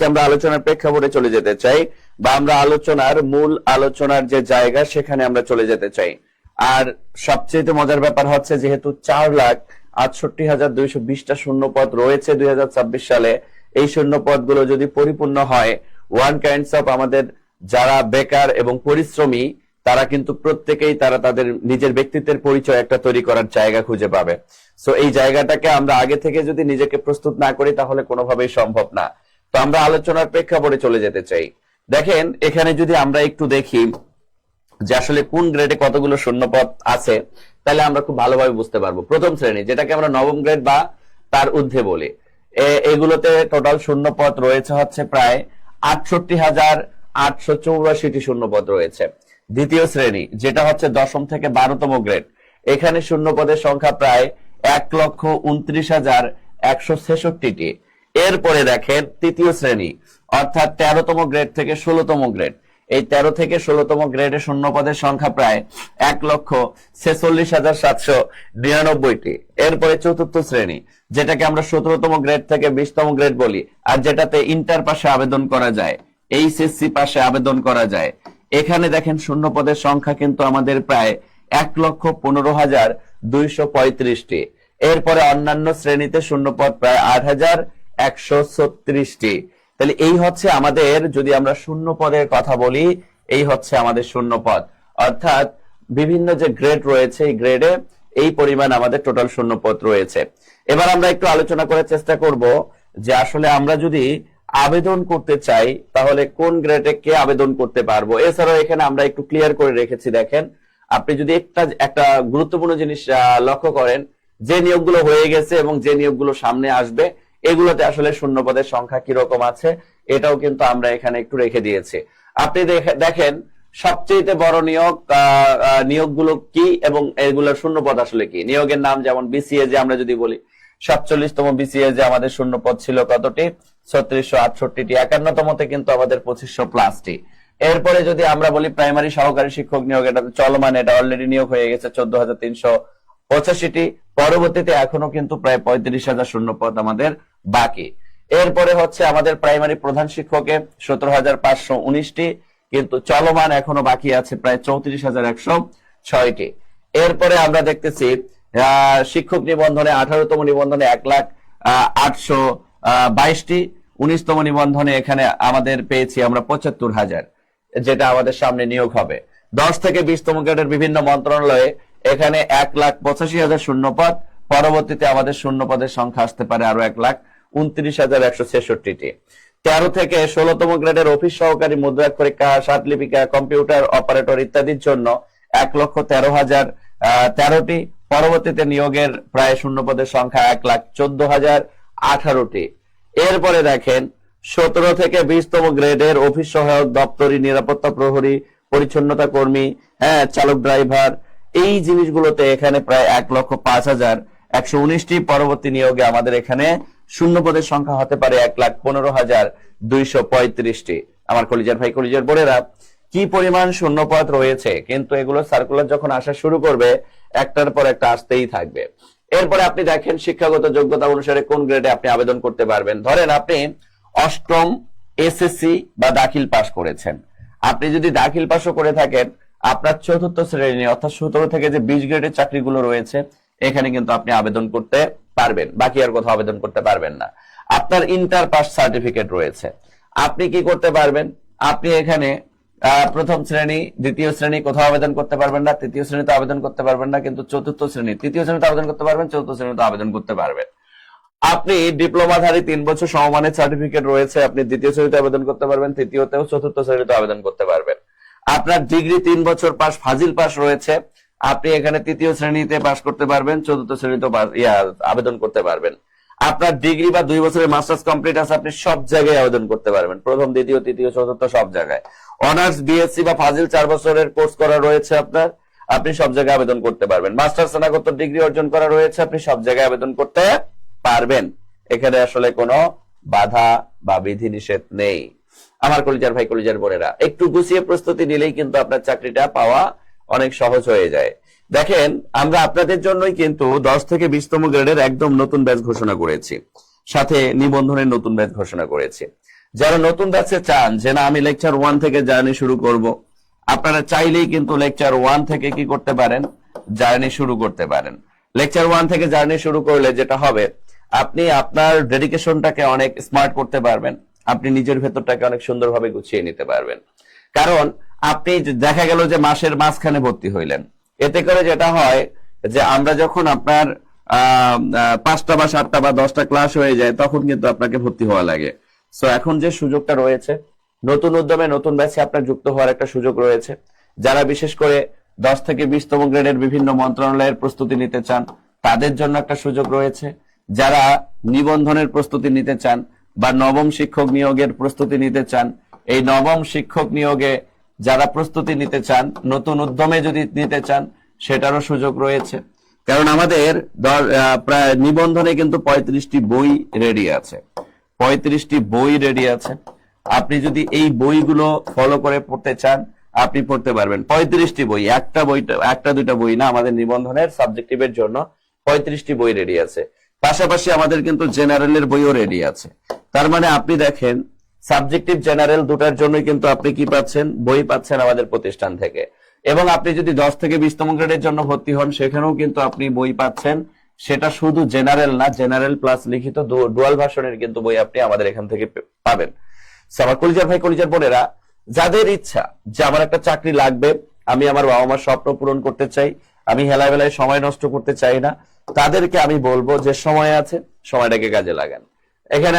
আজকে আমরা আলোচনার প্রেক্ষাপটে চলে যেতে চাই, বা আমরা আলোচনার মূল আলোচনার যে জায়গা সেখানে আমরা চলে যেতে চাই। আর সবচেয়ে মজার ব্যাপার হচ্ছে, যেহেতু 4,68,220টা শূন্য পদ রয়েছে 2026 সালে, এই শূন্য পদগুলো যদি পরিপূর্ণ হয়, ওয়ান কাইন্ডস অফ আমাদের যারা বেকার এবং পরিশ্রমী তারা কিন্তু প্রত্যেকেই তারা তাদের নিজের ব্যক্তিত্বের পরিচয় একটা তৈরি করার জায়গা খুঁজে পাবে। সো এই জায়গাটাকে আমরা আগে থেকে যদি নিজেকে প্রস্তুত না করি তাহলে কোনোভাবেই সম্ভব না। তো আমরা আলোচনার প্রেক্ষাপটে চলে যেতে চাই। দেখেন, এখানে যদি আমরা একটু দেখি যে আসলে কোন গ্রেডে কতগুলো শূন্যপদ আছে, তাহলে আমরা খুব ভালোভাবে বুঝতে পারবো। প্রথম শ্রেণী, যেটাকে আমরা নবম গ্রেড বা তার ঊর্ধ্বে বলি, এগুলোতে টোটাল শূন্যপদ রয়েছে হচ্ছে প্রায় 68,884টি শূন্যপদ রয়েছে। দ্বিতীয় শ্রেণী, যেটা হচ্ছে 10ম থেকে 12তম গ্রেড, এখানে শূন্যপদের সংখ্যা প্রায় 1,29,166টি। এরপরে দেখেন তৃতীয় শ্রেণী, অর্থাৎ 13তম গ্রেড থেকে 16তম গ্রেড, এই 13 থেকে 16তম গ্রেডে শূন্যপদের সংখ্যা প্রায় 1,46,799টি। এরপরে চতুর্থ শ্রেণী, যেটাকে আমরা 17তম গ্রেড থেকে 20তম গ্রেড বলি, আর যেটাতে ইন্টার পাশে আবেদন করা যায়, এইচএসসি পাশে আবেদন করা যায়, এখানে দেখেন শূন্যপদের সংখ্যা কিন্তু আমাদের প্রায় 1,15,235টি। এরপরে অন্যান্য শ্রেণীতে শূন্যপদ প্রায় 8,136টি। তাহলে এই হচ্ছে আমাদের, যদি আমরা শূন্য পদের কথা বলি, এই হচ্ছে আমাদের শূন্য পদ, অর্থাৎ বিভিন্ন যে গ্রেড রয়েছে এই গ্রেডে এই পরিমাণ আমাদের টোটাল শূন্য পদ রয়েছে। এবার আমরা একটু আলোচনা করার চেষ্টা করব যে আসলে আমরা যদি আবেদন করতে চাই তাহলে কোন গ্রেডে কে আবেদন করতে পারবো। এছাড়াও এখানে আমরা একটু ক্লিয়ার করে রেখেছি। দেখেন, আপনি যদি একটা গুরুত্বপূর্ণ জিনিস লক্ষ্য করেন, যে নিয়োগগুলো হয়ে গেছে এবং যে নিয়োগগুলো সামনে আসবে, এগুলোতে আসলে শূন্যপদের সংখ্যা কিরকম আছে এটাও কিন্তু আমরা এখানে একটু রেখে দিয়েছি। আপনি দেখেন সবচেয়ে বড় নিয়োগগুলো কি এবং এগুলোর শূন্যপদ আসলে কি। নিয়োগের নাম যেমন বিসিএ, যে আমরা যদি বলি 47তম বিসিএ যে আমাদের শূন্যপদ ছিল কতটি, 3668টি। 51তমতে কিন্তু আমাদের 2500+টি। এরপরে যদি আমরা বলি প্রাইমারি সহকারী শিক্ষক নিয়োগ, এটা চলমান, এটা অলরেডি নিয়োগ হয়ে গেছে 14,385টি। পরবর্তীতে এখনো কিন্তু প্রায় 35,000 শূন্যপদ আমাদের বাকি। এরপরে হচ্ছে আমাদের প্রাইমারি প্রধান শিক্ষকে 17,519টি, কিন্তু চলমান এখনো বাকি আছে প্রায় 34,106টি। এরপরে আমরা দেখতেছি শিক্ষক নিবন্ধনে 18তম নিবন্ধনে 1,08,22টি, 19তম নিবন্ধনে এখানে আমাদের পেয়েছি আমরা 75,000, যেটা আমাদের সামনে নিয়োগ হবে। 10 থেকে 20তম গ্রেডের বিভিন্ন মন্ত্রণালয়ে এখানে 1,85,000 শূন্যপদ। পরবর্তীতে আমাদের শূন্যপদের সংখ্যা আসতে পারে আরো 1,29,166টি। 13 থেকে 16তম গ্রেডের অফিস সহকারী, মুদ্রাক্ষরিকা, সাতলিপিকা, কম্পিউটার অপারেটর ইত্যাদির জন্য 1,13,013টি। পরবর্তীতে নিয়োগের প্রায় শূন্যপদের সংখ্যা 1,14,018টি। এরপরে দেখেন 17 থেকে 20তম গ্রেডের অফিস সহায়ক, দপ্তরি, নিরাপত্তা প্রহরী, পরিচ্ছন্নতা কর্মী, চালক, ড্রাইভার, এই জিনিসগুলোতে এখানে প্রায় 1,05,119টি। পরবর্তী নিয়োগে আমাদের এখানে শূন্যপদের সংখ্যা হতে পারে 1,15,235টি। আমার কলিজার ভাই, কলিজার বোনেরা, কি পরিমাণ শূন্যপদ রয়েছে, কিন্তু এগুলো সার্কুলার যখন আসা শুরু করবে একটার পর একটা আসতেই থাকবে। এরপরে আপনি দেখেন শিক্ষাগত যোগ্যতা অনুসারে কোন গ্রেডে আপনি আবেদন করতে পারবেন। ধরেন আপনি 8ম এসএসসি বা দাখিল পাস করেছেন। আপনি যদি দাখিল পাসও করে থাকেন, আপনার 4র্থ শ্রেণী অর্থাৎ 17 থেকে যে 20 গ্রেডের চাকরিগুলো রয়েছে এখানে কিন্তু আপনি আবেদন করতে পারবেন, বাকি আর কোথাও আবেদন করতে পারবেন না। আপনার ইন্টার পাস সার্টিফিকেট রয়েছে, আপনি কি করতে পারবেন, আপনি এখানে প্রথম শ্রেণী, দ্বিতীয় শ্রেণী কোথাও আবেদন করতে পারবেন না, তৃতীয় শ্রেণীতে আবেদন করতে পারবেন না, কিন্তু 4র্থ শ্রেণী, তৃতীয় শ্রেণীতে আবেদন করতে পারবেন, 4র্থ শ্রেণীতে আবেদন করতে পারবেন। আপনি ডিপ্লোমাধারী 3 বছর সমমানের সার্টিফিকেট রয়েছে, আপনি দ্বিতীয় শ্রেণীতে আবেদন করতে পারবেন, তৃতীয়তেও 4র্থ শ্রেণীতে আবেদন করতে পারবেন। আপনার ডিগ্রি 3 বছর পাস, ফাজিল পাস রয়েছে, আপনি এখানে তৃতীয় শ্রেণীতে পাস করতে পারবেন, 4র্থ শ্রেণীতে আবেদন করতে পারবেন। আপনার ডিগ্রি বা 2 বছরের মাস্টার্স কমপ্লিট আছে, আপনি সব জায়গায় আবেদন করতে পারবেন, প্রথম, দ্বিতীয়, তৃতীয়, 4র্থ সব জায়গায়। অনার্স, বিএসসি বা ফাজিল 4 বছরের কোর্স করা রয়েছে আপনার, আপনি সব জায়গায় আবেদন করতে পারবেন। মাস্টার্স স্নাতকোত্তর ডিগ্রি অর্জন করা রয়েছে, আপনি সব জায়গায় আবেদন করতে পারবেন। এখানে আসলে কোনো বাধা বা বিধি নিষেধ নেই। আমার কলিজার ভাই, কলিজার বোনেরা, একটু গুছিয়ে প্রস্তুতি নিলেই কিন্তু আপনার চাকরিটা পাওয়া অনেক সহজ হয়ে যায়। দেখেন, আমরা আপনাদের জন্যই কিন্তু 10 থেকে 20তম গ্রেডের একদম নতুন ব্যাচ ঘোষণা করেছি, সাথে নিবন্ধনের নতুন ব্যাচ ঘোষণা করেছি। যারা নতুন ব্যাচে চান যে না আমি লেকচার 1 থেকে জার্নি শুরু করব, আপনারা চাইলেই কিন্তু লেকচার 1 থেকে কি করতে পারেন, জার্নি শুরু করতে পারেন। লেকচার 1 থেকে জার্নি শুরু করলে যেটা হবে, আপনি আপনার ডেডিকেশনটাকে অনেক স্মার্ট করতে পারবেন, আপনি নিজের ভেতরটাকে অনেক সুন্দরভাবে গুছিয়ে নিতে পারবেন। কারণ আপনি দেখা গেল যে মাসের মাঝখানে ভর্তি হইলেন, এতে করে যেটা হয় যে আমরা যখন আপনার 5টা বা 7টা বা 10টা ক্লাস হয়ে যায় তখন কিন্তু আপনাকে ভর্তি হওয়া লাগে। সো এখন যে সুযোগটা রয়েছে, নতুন উদ্যমে নতুন ব্যাচে আপনার যুক্ত হওয়ার একটা সুযোগ রয়েছে। যারা বিশেষ করে 10 থেকে 20তম গ্রেডের বিভিন্ন মন্ত্রণালয়ের প্রস্তুতি নিতে চান তাদের জন্য একটা সুযোগ রয়েছে। যারা নিবন্ধনের প্রস্তুতি নিতে চান বা নবম শিক্ষক নিয়োগের প্রস্তুতি নিতে চান, এই নবম শিক্ষক নিয়োগে যারা প্রস্তুতি নিতে চান, নতুন উদ্যমে যদি নিতে চান সেটারও সুযোগ রয়েছে। কারণ আমাদের প্রায় নিবন্ধনে কিন্তু 35টি বই রেডি আছে, 35টি বই রেডি আছে। আপনি যদি এই বইগুলো ফলো করে পড়তে চান আপনি পড়তে পারবেন। 35টি বই, একটা দুইটা বই না, আমাদের নিবন্ধনের সাবজেক্টিভের জন্য 35টি বই রেডি আছে। পাশাপাশি আমাদের কিন্তু জেনারেলের বইও রেডি আছে। তার মানে আপনি দেখেন সাবজেক্টিভ জেনারেল দুটার জন্যই কিন্তু আপনি কি পাচ্ছেন, বই পাচ্ছেন আমাদের প্রতিষ্ঠান থেকে। এবং আপনি যদি 10 থেকে 20তম গ্রেডের জন্য ভর্তি হন সেখানেও কিন্তু আপনি বই পাচ্ছেন। সেটা শুধু জেনারেল না, জেনারেল প্লাস লিখিত ডুয়াল ভার্সনের কিন্তু বই আপনি আমাদের এখান থেকে পাবেন। আমার কলিজার ভাই কলিজার বোনেরা, যাদের ইচ্ছা যে আমার একটা চাকরি লাগবে, আমি আমার বাবা মার স্বপ্ন পূরণ করতে চাই, আমি হেলায় বেলায় সময় নষ্ট করতে চাই না, তাদেরকে আমি বলবো যে সময় আছে, সময়টাকে কাজে লাগান। এখানে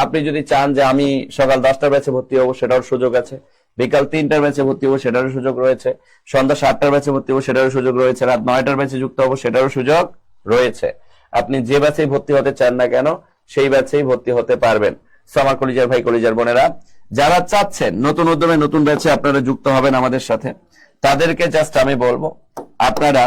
আপনি যদি চান যে আমি সকাল 10টার ব্যাচে ভর্তি হবো সেটারও সুযোগ আছে, বিকাল 3টার ব্যাচে ভর্তি হবো সেটারও সুযোগ রয়েছে, সন্ধ্যা 7টার ব্যাচে ভর্তি হবো সেটারও সুযোগ রয়েছে, রাত 9টার ব্যাচে যুক্ত হবো সেটারও সুযোগ রয়েছে। আপনি যে ব্যাচেই ভর্তি হতে চান না কেন সেই ব্যাচেই ভর্তি হতে পারবেন। আমার কলিজার ভাই কলিজার বোনেরা, যারা চাচ্ছেন নতুন উদ্যমে নতুন ব্যাচে আপনারা যুক্ত হবেন আমাদের সাথে, তাদেরকে জাস্ট আমি বলবো আপনারা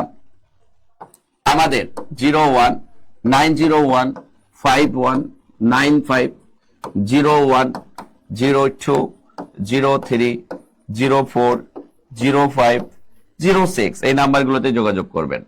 আমাদের 0190151950102030405006 এই নাম্বারগুলোতে যোগাযোগ করবেন।